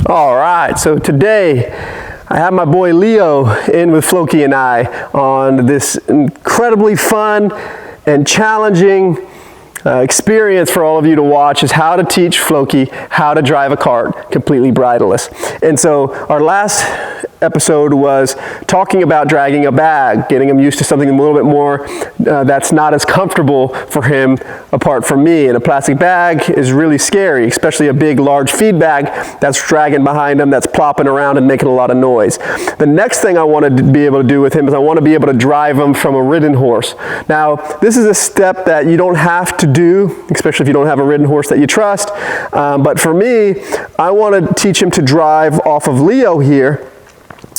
All right, so today I have my boy Leo in with Floki and I on this incredibly fun and challenging experience for all of you to watch, is how to teach Floki how to drive a cart completely bridleless. And so our last episode was talking about dragging a bag, getting him used to something a little bit more that's not as comfortable for him apart from me. And a plastic bag is really scary, especially a big, large feed bag that's dragging behind him, that's plopping around and making a lot of noise. The next thing I wanted to be able to do with him is I want to be able to drive him from a ridden horse. Now, this is a step that you don't have to do, especially if you don't have a ridden horse that you trust. But for me, I want to teach him to drive off of Leo here,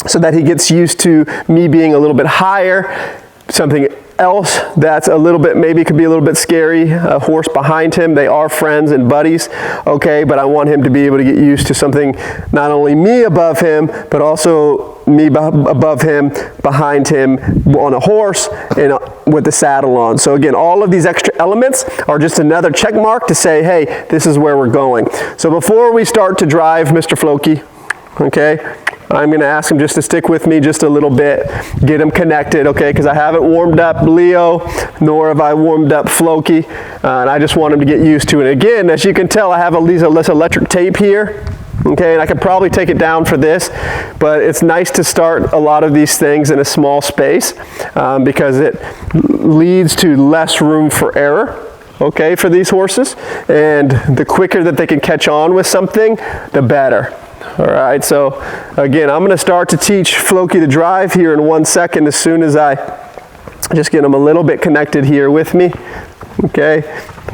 so that he gets used to me being a little bit higher. Something else that's a little bit, maybe could be a little bit scary, a horse behind him. They are friends and buddies, okay, but I want him to be able to get used to something, not only me above him, but also me above him, behind him, on a horse, and with the saddle on. So again, all of these extra elements are just another check mark to say, hey, this is where we're going. So before we start to drive Mr. Floki, okay, I'm going to ask him just to stick with me just a little bit, get him connected, okay, because I haven't warmed up Leo, nor have I warmed up Floki, and I just want him to get used to it. Again, as you can tell, I have this electric tape here, okay, and I could probably take it down for this, but it's nice to start a lot of these things in a small space because it leads to less room for error, okay, for these horses, and the quicker that they can catch on with something, the better. All right, so again, I'm going to start to teach Floki to drive here in 1 second as soon as I just get him a little bit connected here with me. Okay,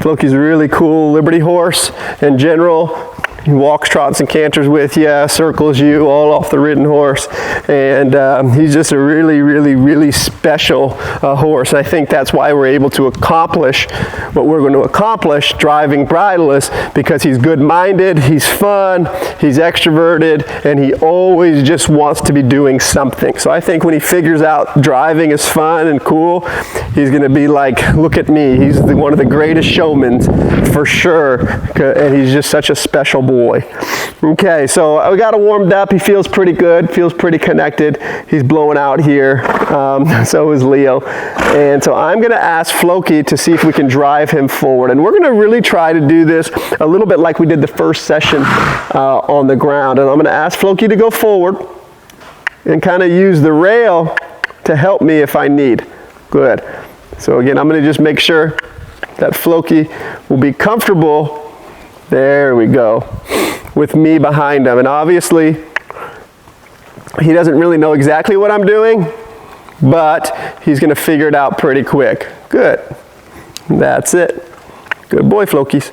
Floki's a really cool Liberty horse in general. He walks, trots, and canters with you, circles you, all off the ridden horse. And he's just a really, really, really special horse. And I think that's why we're able to accomplish what we're going to accomplish driving bridleless, because he's good-minded, he's fun, he's extroverted, and he always just wants to be doing something. So I think when he figures out driving is fun and cool, he's going to be like, look at me. He's one of the greatest showmen for sure. And he's just such a special boy. Okay, so we got him warmed up. He feels pretty good, feels pretty connected. He's blowing out here. So is Leo. And so I'm going to ask Floki to see if we can drive him forward. And we're going to really try to do this a little bit like we did the first session on the ground. And I'm going to ask Floki to go forward and kind of use the rail to help me if I need. Good. So again, I'm going to just make sure that Floki will be comfortable. There we go, with me behind him. And obviously, he doesn't really know exactly what I'm doing, but he's going to figure it out pretty quick. Good. That's it. Good boy, Floki's.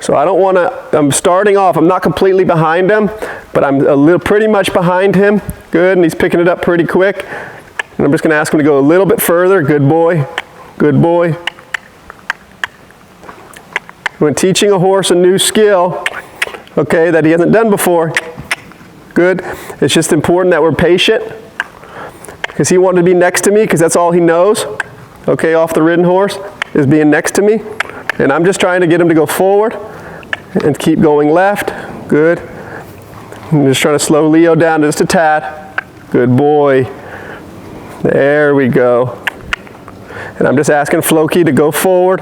So I don't want to, I'm starting off, I'm not completely behind him, but I'm pretty much behind him. Good, and he's picking it up pretty quick. And I'm just going to ask him to go a little bit further. Good boy. Good boy. When teaching a horse a new skill, okay, that he hasn't done before, good, it's just important that we're patient, because he wanted to be next to me, because that's all he knows, okay, off the ridden horse, is being next to me. And I'm just trying to get him to go forward and keep going left. Good. I'm just trying to slow Leo down just a tad. Good boy. There we go. And I'm just asking Floki to go forward,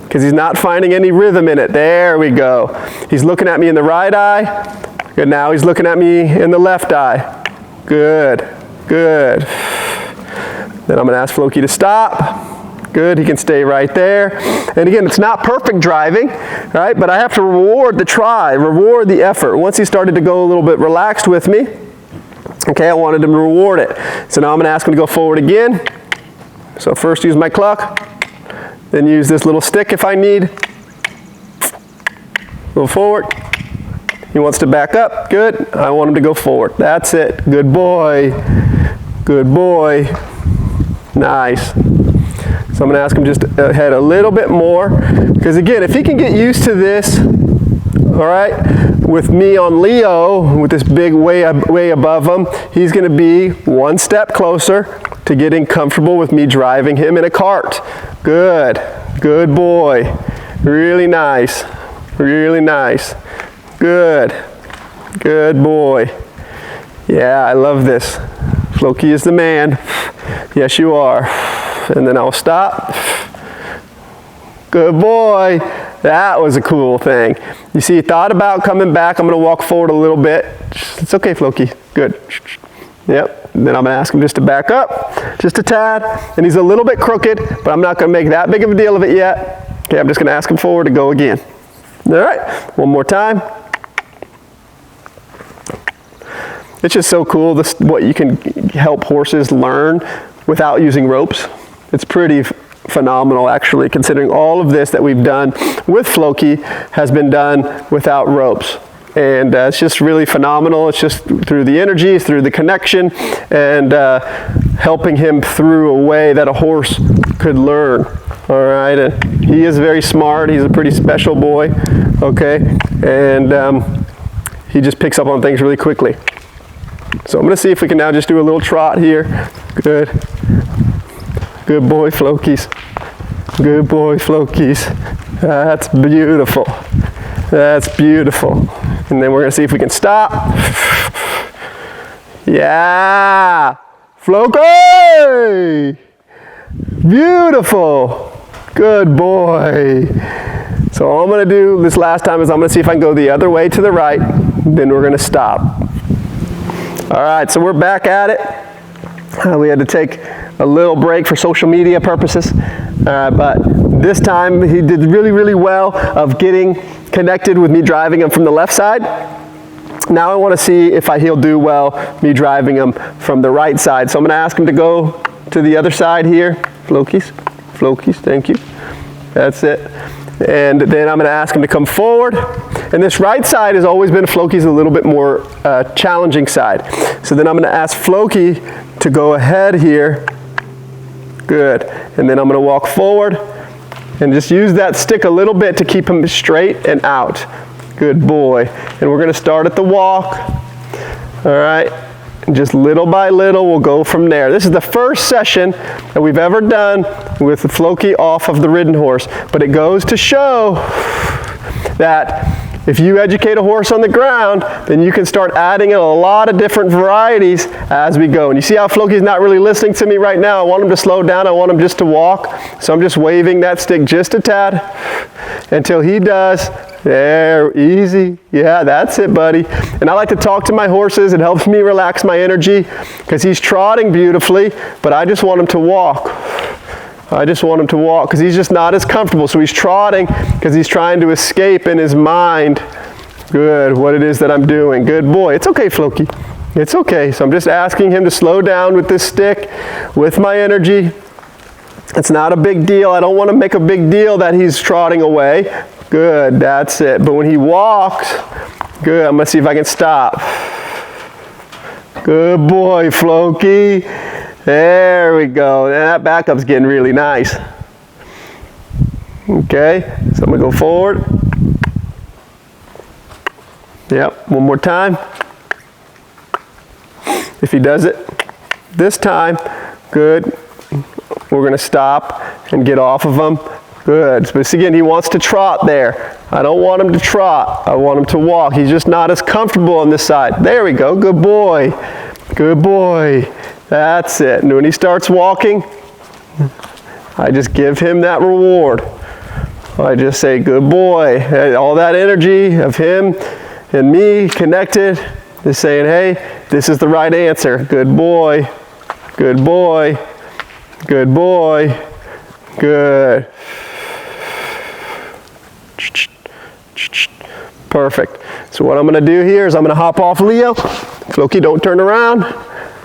because he's not finding any rhythm in it. There we go. He's looking at me in the right eye. Good, now he's looking at me in the left eye. Good, good. Then I'm going to ask Floki to stop. Good, he can stay right there. And again, it's not perfect driving, right? But I have to reward the try, reward the effort. Once he started to go a little bit relaxed with me, okay, I wanted him to reward it. So now I'm going to ask him to go forward again. So first use my cluck. Then use this little stick if I need. Go forward. He wants to back up. Good. I want him to go forward. That's it. Good boy. Good boy. Nice. So I'm going to ask him just to head a little bit more. Because again, if he can get used to this, all right, with me on Leo, with this big way above him, he's going to be one step closer to getting comfortable with me driving him in a cart. Good. Good boy. Really nice. Really nice. Good. Good boy. Yeah, I love this. Floki is the man. Yes, you are. And then I'll stop. Good boy. That was a cool thing. You see, he thought about coming back. I'm going to walk forward a little bit. It's okay, Floki. Good. Yep. Then I'm going to ask him just to back up, just a tad. And he's a little bit crooked, but I'm not going to make that big of a deal of it yet. Okay, I'm just going to ask him forward to go again. All right, one more time. It's just so cool, what you can help horses learn without using ropes. It's pretty phenomenal, actually, considering all of this that we've done with Floki has been done without ropes. And it's just really phenomenal. It's just through the energy, through the connection, and helping him through a way that a horse could learn. All right, and he is very smart. He's a pretty special boy, okay? And he just picks up on things really quickly. So I'm going to see if we can now just do a little trot here. Good. Good boy, Flokies. Good boy, Flokies. That's beautiful. That's beautiful. And then we're going to see if we can stop. Yeah! Floki! Beautiful. Good boy. So all I'm going to do this last time is I'm going to see if I can go the other way to the right. Then we're going to stop. All right, so we're back at it. We had to take a little break for social media purposes. But this time he did really, really well of getting connected with me driving him from the left side. Now I want to see if he'll do well me driving him from the right side. So I'm going to ask him to go to the other side here. Flokies, Flokies, thank you. That's it. And then I'm going to ask him to come forward. And this right side has always been Floki's a little bit more challenging side. So then I'm going to ask Floki to go ahead here. Good. And then I'm going to walk forward and just use that stick a little bit to keep him straight and out. Good boy. And we're going to start at the walk. All right. And just little by little, we'll go from there. This is the first session that we've ever done with the Floki off of the ridden horse. But it goes to show that if you educate a horse on the ground, then you can start adding in a lot of different varieties as we go. And you see how Floki's not really listening to me right now. I want him to slow down. I want him just to walk. So I'm just waving that stick just a tad until he does. There, easy. Yeah, that's it, buddy. And I like to talk to my horses. It helps me relax my energy because he's trotting beautifully, but I just want him to walk. I just want him to walk because he's just not as comfortable. So he's trotting because he's trying to escape in his mind. Good, what it is that I'm doing. Good boy. It's okay, Floki. It's okay. So I'm just asking him to slow down with this stick, with my energy. It's not a big deal. I don't want to make a big deal that he's trotting away. Good, that's it. But when he walks, good, I'm going to see if I can stop. Good boy, Floki. There we go. That backup's getting really nice. Okay, so I'm going to go forward. Yep, one more time. If he does it this time, good. We're going to stop and get off of him. Good. But again, he wants to trot there. I don't want him to trot. I want him to walk. He's just not as comfortable on this side. There we go. Good boy. Good boy. That's it. And when he starts walking, I just give him that reward. I just say, good boy. All that energy of him and me connected is saying, hey, this is the right answer. Good boy. Good boy. Good boy. Good. Perfect. So what I'm going to do here is I'm going to hop off Leo. Floki, don't turn around.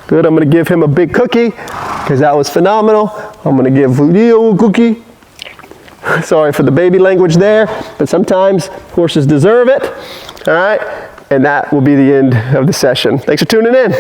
Good. I'm going to give him a big cookie because that was phenomenal. I'm going to give Leo a cookie. Sorry for the baby language there, but sometimes horses deserve it. All right. And that will be the end of the session. Thanks for tuning in.